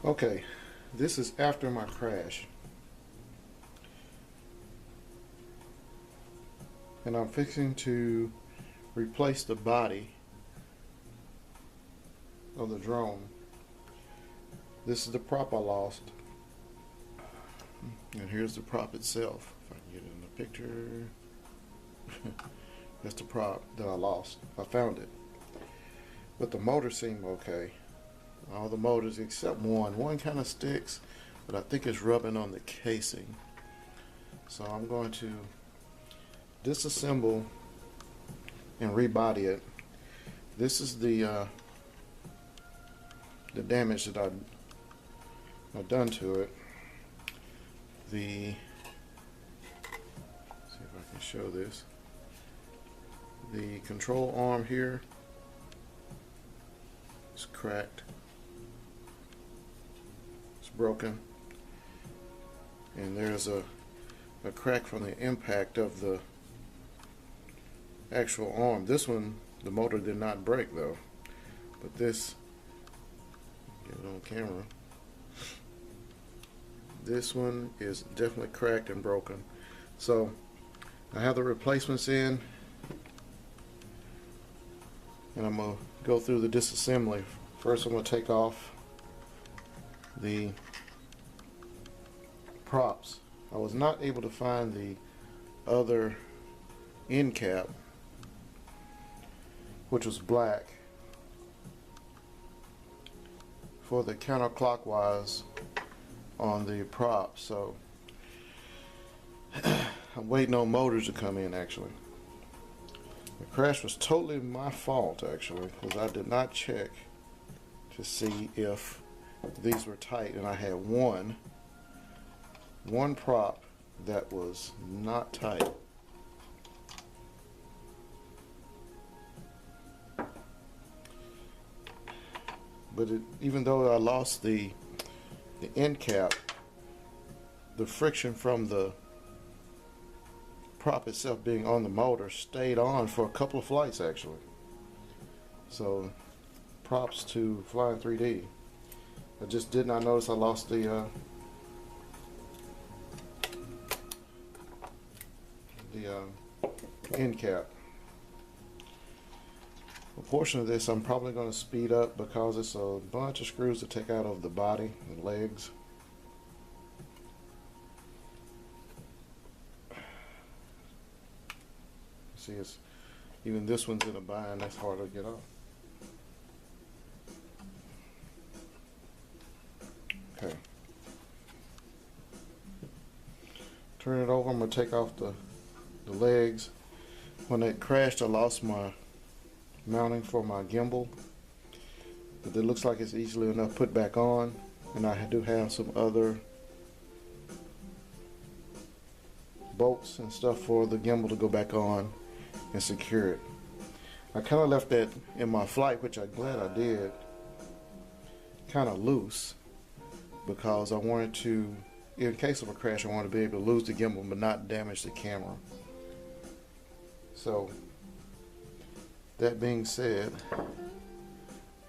Okay, this is after my crash, and I'm fixing to replace the body of the drone. This is the prop I lost, and here's the prop itself. If I can get it in the picture. That's the prop that I lost. I found it, but the motor seemed okay. All the motors except one kind of sticks, but I think it's rubbing on the casing. So I'm going to disassemble and rebody it. This is the damage that I've done to it. See if I can show this. The control arm here is cracked. It's broken. And there's a crack from the impact of the actual arm. This one, the motor did not break though. But this, get it on camera. This one is definitely cracked and broken. So I have the replacements in, and I'm going to go through the disassembly. First I'm going to take off the props. I was not able to find the other end cap, which was black, for the counterclockwise on the prop. So I'm waiting on motors to come in actually. The crash was totally my fault actually, because I did not check to see if these were tight, and I had one prop that was not tight. But even though I lost the end cap, the friction from the prop itself being on the motor stayed on for a couple of flights actually. So props to Flying 3D. I just did not notice I lost the end cap. A portion of this I'm probably going to speed up because it's a bunch of screws to take out of the body and legs. See, it's even this one's in a bind. That's hard to get off. Okay. Turn it over. I'm going to take off the legs. When it crashed, I lost my mounting for my gimbal, but it looks like it's easily enough put back on, and I do have some other bolts and stuff for the gimbal to go back on and secure it. I kind of left that in my flight, which I'm glad I did, kind of loose, because I wanted to, in case of a crash, I wanted to be able to lose the gimbal but not damage the camera. So that being said,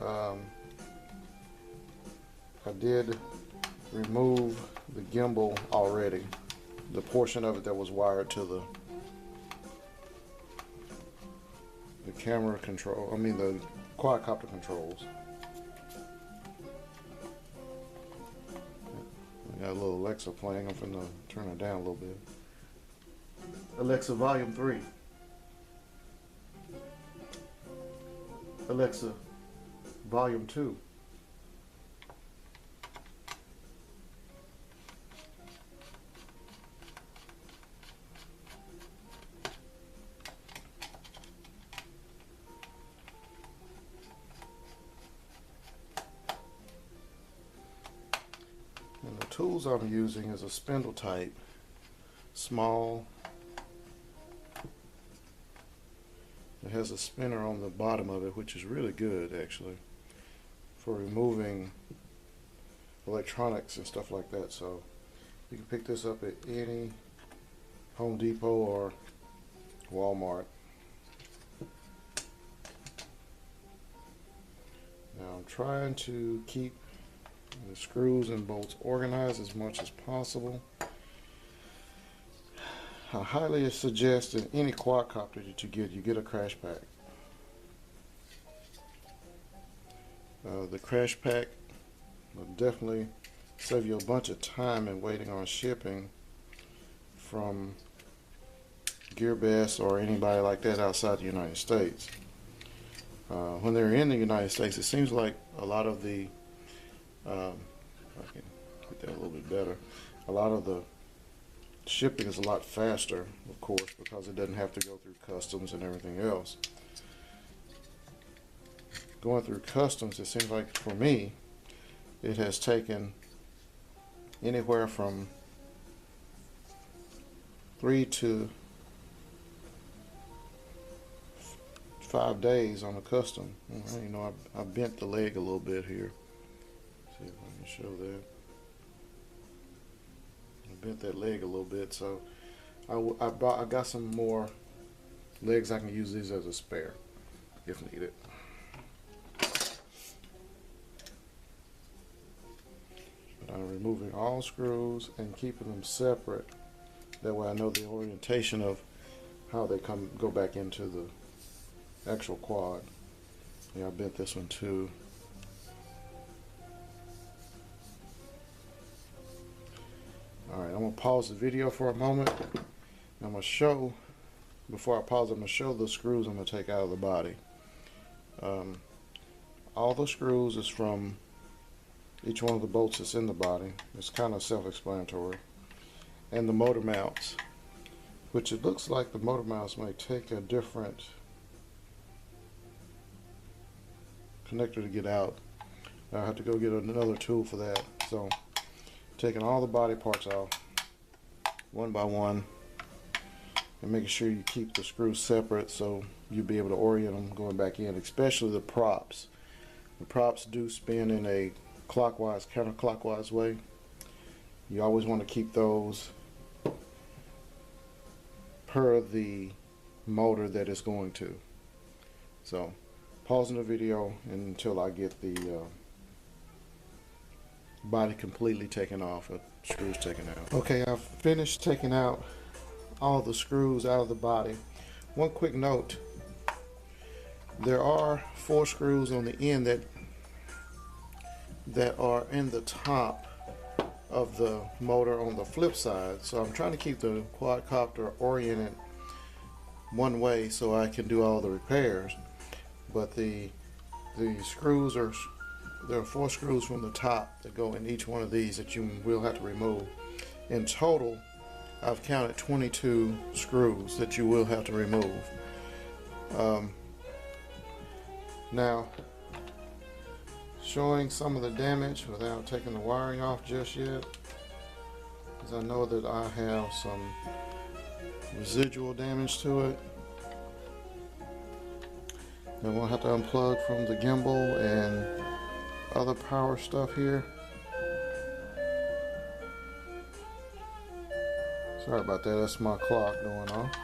I did remove the gimbal already, the portion of it that was wired to the camera control, the quadcopter controls. I got a little Alexa playing. I'm finna turn it down a little bit. Alexa, volume 3. Alexa, volume 2. And the tools I'm using is a spindle type, small. It has a spinner on the bottom of it, which is really good actually for removing electronics and stuff like that. So you can pick this up at any Home Depot or Walmart. Now I'm trying to keep The screws and bolts organized as much as possible. I highly suggest that any quadcopter that you get a crash pack. The crash pack will definitely save you a bunch of time in waiting on shipping from GearBest or anybody like that outside the United States. When they're in the United States, it seems like a lot of the, if I can get that a little bit better, a lot of the shipping is a lot faster, of course, because it doesn't have to go through customs and everything else. Going through customs, it seems like for me, it has taken anywhere from 3 to 5 days on a custom. You know, I bent the leg a little bit here. See if I can show that. I bent that leg a little bit, so I got some more legs. I can use these as a spare if needed. But I'm removing all screws and keeping them separate. That way I know the orientation of how they go back into the actual quad. Yeah, I bent this one too. Alright, I'm going to pause the video for a moment. I'm going to show, before I pause, I'm going to show the screws I'm going to take out of the body. All the screws is from each one of the bolts that's in the body. It's kind of self-explanatory. And the motor mounts, which it looks like the motor mounts may take a different connector to get out. I have to go get another tool for that. So taking all the body parts out one by one and making sure you keep the screws separate so you'll be able to orient them going back in, especially the props. The props do spin in a clockwise, counterclockwise way. You always want to keep those per the motor that it's going to. So pausing the video until I get the body completely taken off, screws taken out. Okay, I've finished taking out all the screws out of the body. One quick note, there are 4 screws on the end that are in the top of the motor on the flip side. So I'm trying to keep the quadcopter oriented one way so I can do all the repairs. But the screws are, there are 4 screws from the top that go in each one of these that you will have to remove. In total, I've counted 22 screws that you will have to remove. Now, showing some of the damage without taking the wiring off just yet, because I know that I have some residual damage to it. Then we'll have to unplug from the gimbal and other power stuff here. Sorry about that, that's my clock going off.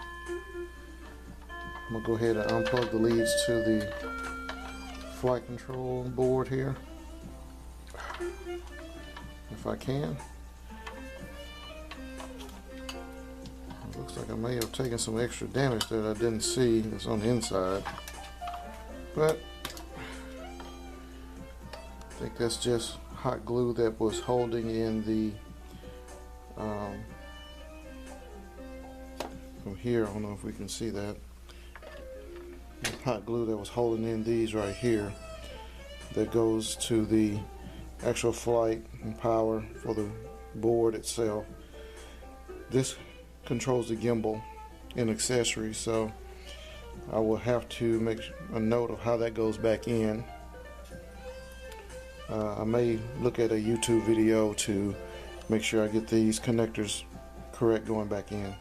I'm going to go ahead and unplug the leads to the flight control board here, if I can. It looks like I may have taken some extra damage that I didn't see that's on the inside, but I think that's just hot glue that was holding in the from here. I don't know if we can see that. Hot glue that was holding in these right here that goes to the actual flight and power for the board itself. This controls the gimbal and accessories, so I will have to make a note of how that goes back in. I may look at a YouTube video to make sure I get these connectors correct going back in,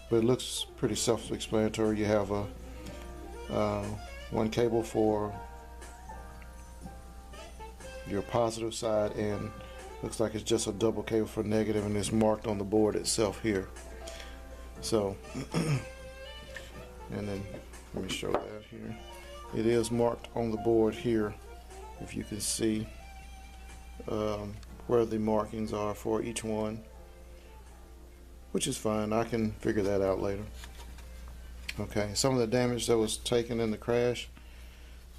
but it looks pretty self-explanatory. You have a one cable for your positive side, and looks like it's just a double cable for negative, and it's marked on the board itself here. So and then let me show that here. It is marked on the board here, if you can see. where the markings are for each one, which is fine. I can figure that out later. Okay, some of the damage that was taken in the crash,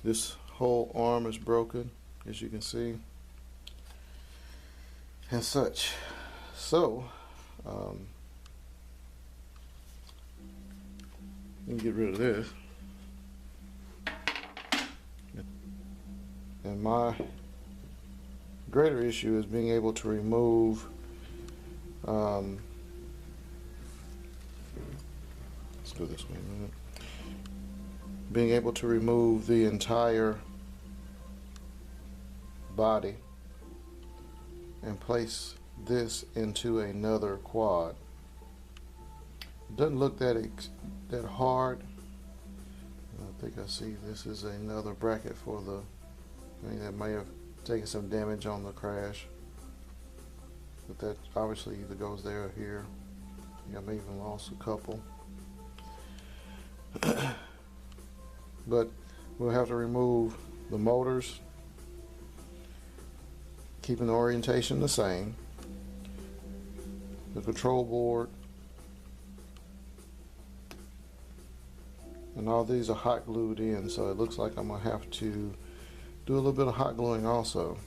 this whole arm is broken, as you can see, and such. So, let me get rid of this. And my greater issue is being able to remove let's go this way a minute. Being able to remove the entire body and place this into another quad. It doesn't look that hard. I think I see this is another bracket for the thing that may have taken some damage on the crash. But that obviously either goes there or here. I may even lost a couple. But we'll have to remove the motors, keeping the orientation the same, the control board, and all these are hot glued in, so it looks like I'm going to have to do a little bit of hot gluing also.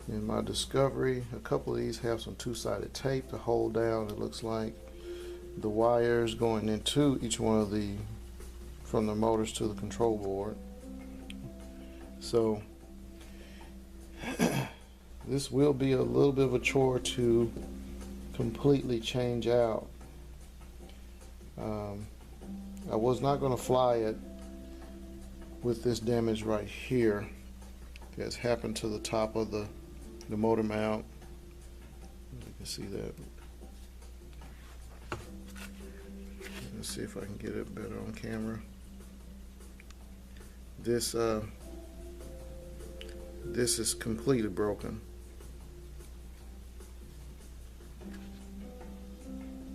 In my discovery, a couple of these have some two-sided tape to hold down, it looks like, the wires going into each one of the, from the motors to the control board. So this will be a little bit of a chore to completely change out. I was not going to fly it with this damage right here that's happened to the top of the motor mount. You can see that. Let's see if I can get it better on camera. This is completely broken.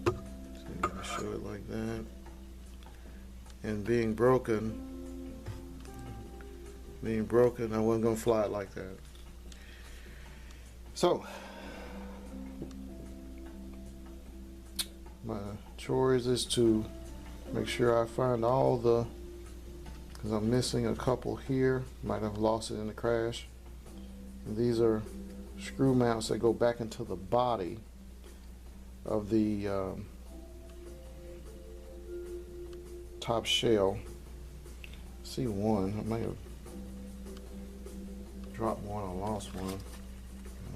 So I'm going to show it like that. And being broken, I wasn't going to fly it like that. So, my chores is to make sure I find all the, because I'm missing a couple here, might have lost it in the crash. And these are screw mounts that go back into the body of the top shell. See one, I may have dropped one or lost one.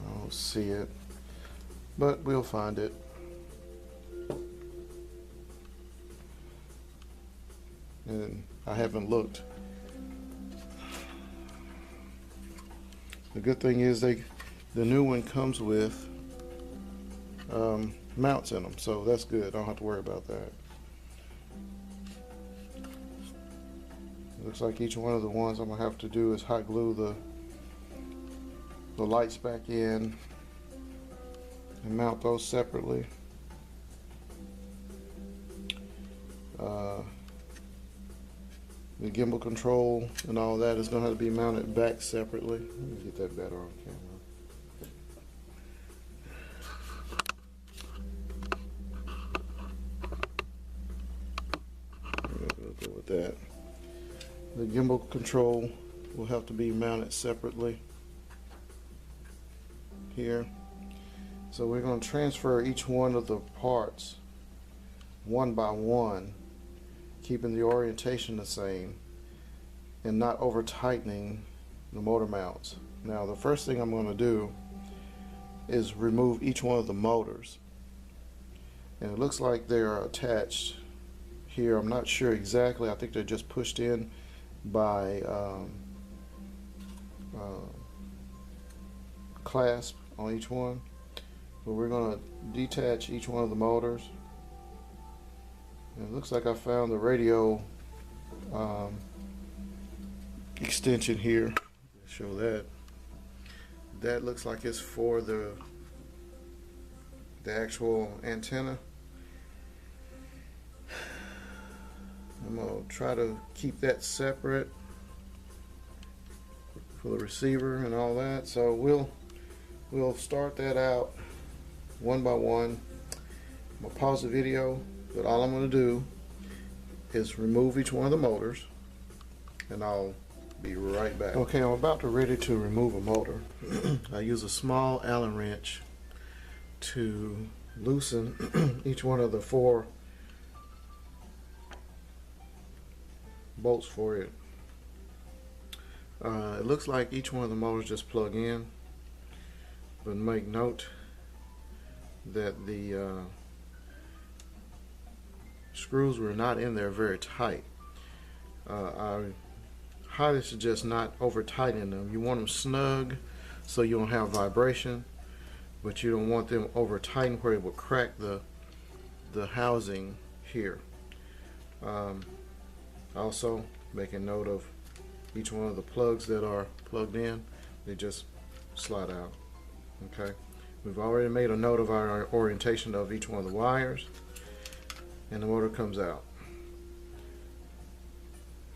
I don't see it, but we'll find it. And I haven't looked. The good thing is the new one comes with mounts in them, so that's good. I don't have to worry about that. Looks like each one of the ones I'm gonna have to do is hot glue the lights back in and mount those separately. The gimbal control and all that is going to have to be mounted back separately. Let me get that better on camera. We'll go with that. The gimbal control will have to be mounted separately here. So we're going to transfer each one of the parts one by one, keeping the orientation the same and not over tightening the motor mounts. Now the first thing I'm going to do is remove each one of the motors, and it looks like they are attached here. I'm not sure exactly. I think they're just pushed in by clasp on each one, but we're going to detach each one of the motors. And it looks like I found the radio extension here. Show that. That looks like it's for the actual antenna. I'm gonna try to keep that separate. for the receiver and all that. So we'll start that out one by one. I'm gonna pause the video, but all I'm gonna do is remove each one of the motors, and I'll be right back. Okay, I'm ready to remove a motor. I use a small Allen wrench to loosen each one of the 4 bolts for it. It looks like each one of the motors just plug in, but make note that the screws were not in there very tight. I highly suggest not over tightening them. You want them snug so you don't have vibration, but you don't want them over tightened where it will crack the housing here. Also make a note of each one of the plugs that are plugged in, they just slide out. Okay, we've already made a note of our orientation of each one of the wires, and the motor comes out.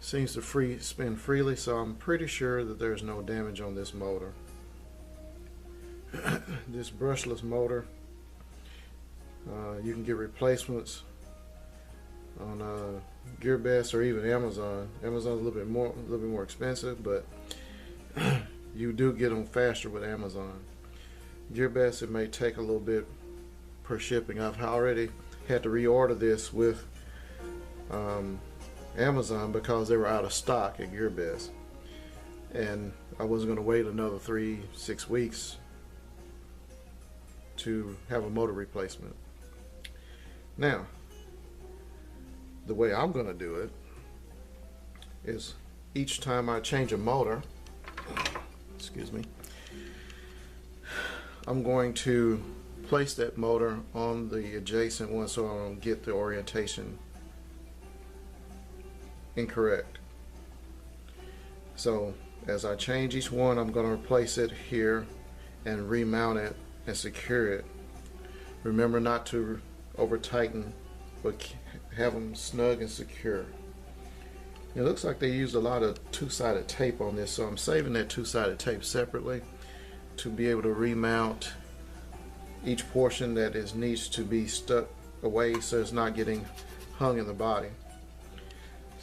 Seems to spin freely, so I'm pretty sure that there's no damage on this motor. This brushless motor, you can get replacements on GearBest or even Amazon. Amazon's a little bit more expensive, but you do get them faster with Amazon. GearBest, it may take a little bit per shipping. I've already had to reorder this with Amazon because they were out of stock at GearBest, and I wasn't going to wait another 3-6 weeks to have a motor replacement. Now, the way I'm going to do it is each time I change a motor, excuse me, I'm going to place that motor on the adjacent one so I don't get the orientation incorrect. So as I change each one, I'm going to replace it here and remount it and secure it. Remember not to over tighten, but have them snug and secure. It looks like they used a lot of two-sided tape on this, so I'm saving that two-sided tape separately to be able to remount each portion that needs to be stuck away so it's not getting hung in the body.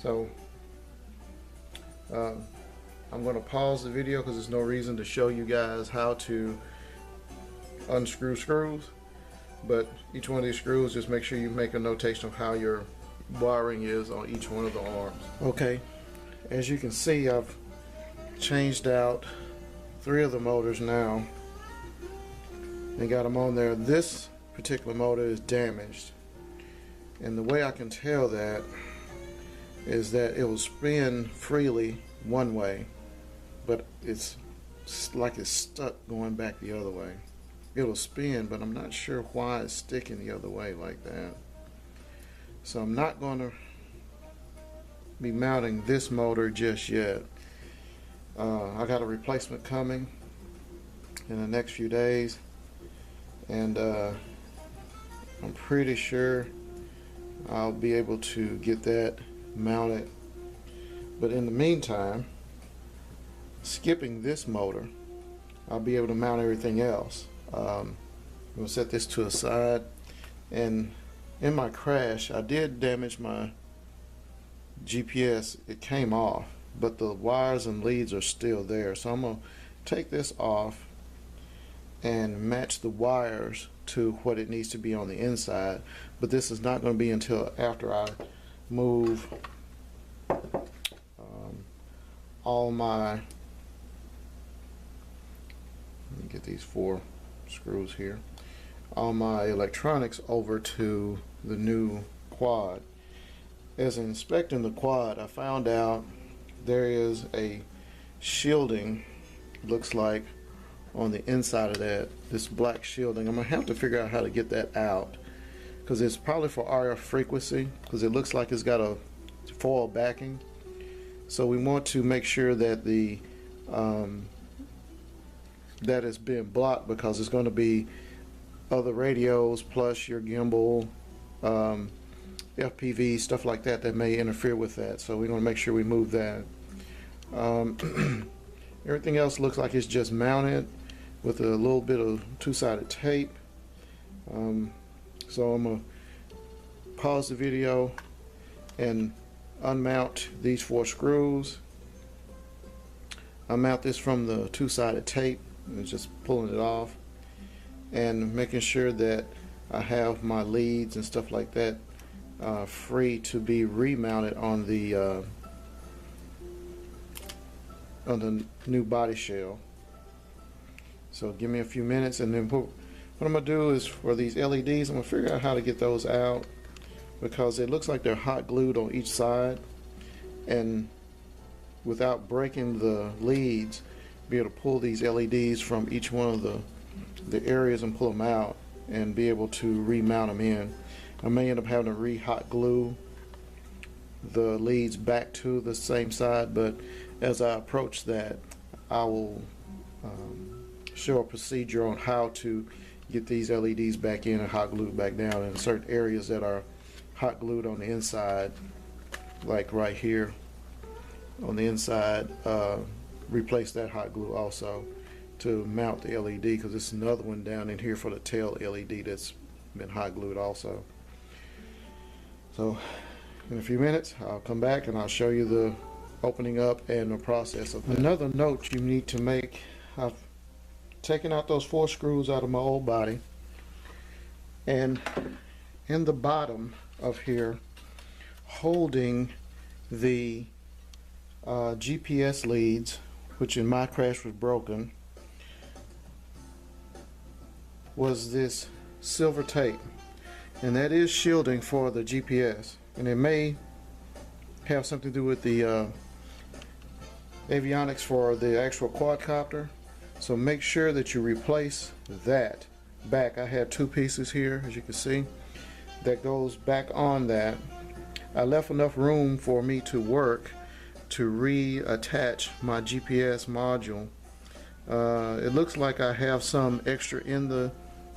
So I'm going to pause the video because there's no reason to show you guys how to unscrew screws, but each one of these screws, just make sure you make a notation of how your wiring is on each one of the arms. Okay, as you can see, I've changed out 3 of the motors now and got them on there. This particular motor is damaged, and the way I can tell that is that it will spin freely one way, but it's like it's stuck going back the other way. It'll spin, but I'm not sure why it's sticking the other way like that. So I'm not going to be mounting this motor just yet. I got a replacement coming in the next few days, and I'm pretty sure I'll be able to get that mounted. But in the meantime, skipping this motor, I'll be able to mount everything else. I'm going to set this to the side, and in my crash I did damage my GPS. It came off, but the wires and leads are still there, so I'm going to take this off and match the wires to what it needs to be on the inside. But this is not going to be until after I move all my, let me get these 4 screws here, all my electronics over to the new quad. As inspecting the quad, I found out there is a shielding, looks like, on the inside of that, this black shielding. I'm gonna have to figure out how to get that out, because it's probably for RF frequency, because it looks like it's got a foil backing. So we want to make sure that the that is being blocked, because it's going to be other radios plus your gimbal, FPV, stuff like that that may interfere with that. So we're going to make sure we move that. Everything else looks like it's just mounted with a little bit of two-sided tape. So I'm going to pause the video and unmount these 4 screws. I mount this from the two-sided tape and just pulling it off and making sure that I have my leads and stuff like that free to be remounted on the new body shell. So give me a few minutes, and then what I'm going to do is for these LEDs, I'm going to figure out how to get those out, because it looks like they're hot glued on each side, and without breaking the leads, be able to pull these LEDs from each one of the areas and pull them out and be able to remount them in. I may end up having to re-hot glue the leads back to the same side, but as I approach that, I will show a procedure on how to get these LEDs back in and hot glued back down in certain areas that are hot glued on the inside, like right here on the inside. Replace that hot glue also to mount the LED, because there's another one down in here for the tail LED that's been hot glued also. So in a few minutes I'll come back and I'll show you the opening up and the process of that. Another note you need to make: I've taken out those 4 screws out of my old body, and in the bottom of here, holding the GPS leads, which in my crash was broken, was this silver tape, and that is shielding for the GPS, and it may have something to do with the avionics for the actual quadcopter. So make sure that you replace that back. I have 2 pieces here, as you can see, that goes back on that. I left enough room for me to work to reattach my GPS module. It looks like I have some extra in the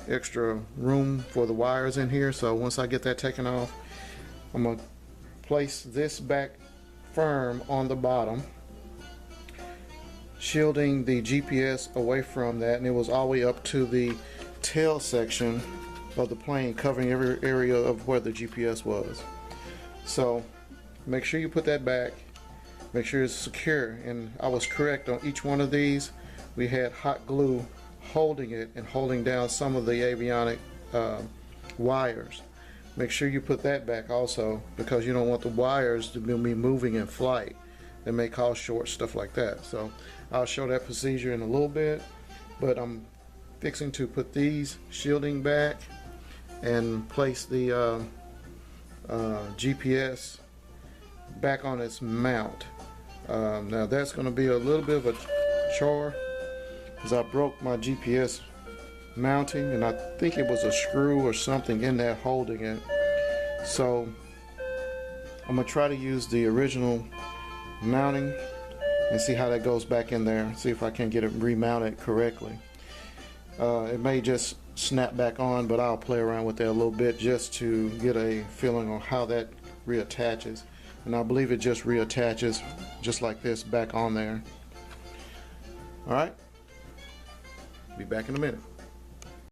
extra room for the wires in here, so once I get that taken off, I'm going to place this back firm on the bottom, shielding the GPS away from that, and it was all the way up to the tail section of the plane, covering every area of where the GPS was. So make sure you put that back, make sure it's secure, and I was correct on each one of these. We had hot glue holding it and holding down some of the avionic wires. Make sure you put that back also, because you don't want the wires to be moving in flight. That may cause short, stuff like that. So I'll show that procedure in a little bit, but I'm fixing to put these shielding back and place the GPS back on its mount. Now that's going to be a little bit of a chore, because I broke my GPS mounting, and I think it was a screw or something in there holding it. So I'm going to try to use the original mounting and see how that goes back in there, see if I can get it remounted correctly. It may just snap back on, but I'll play around with that a little bit just to get a feeling on how that reattaches. And I believe it just reattaches just like this back on there. Alright, be back in a minute.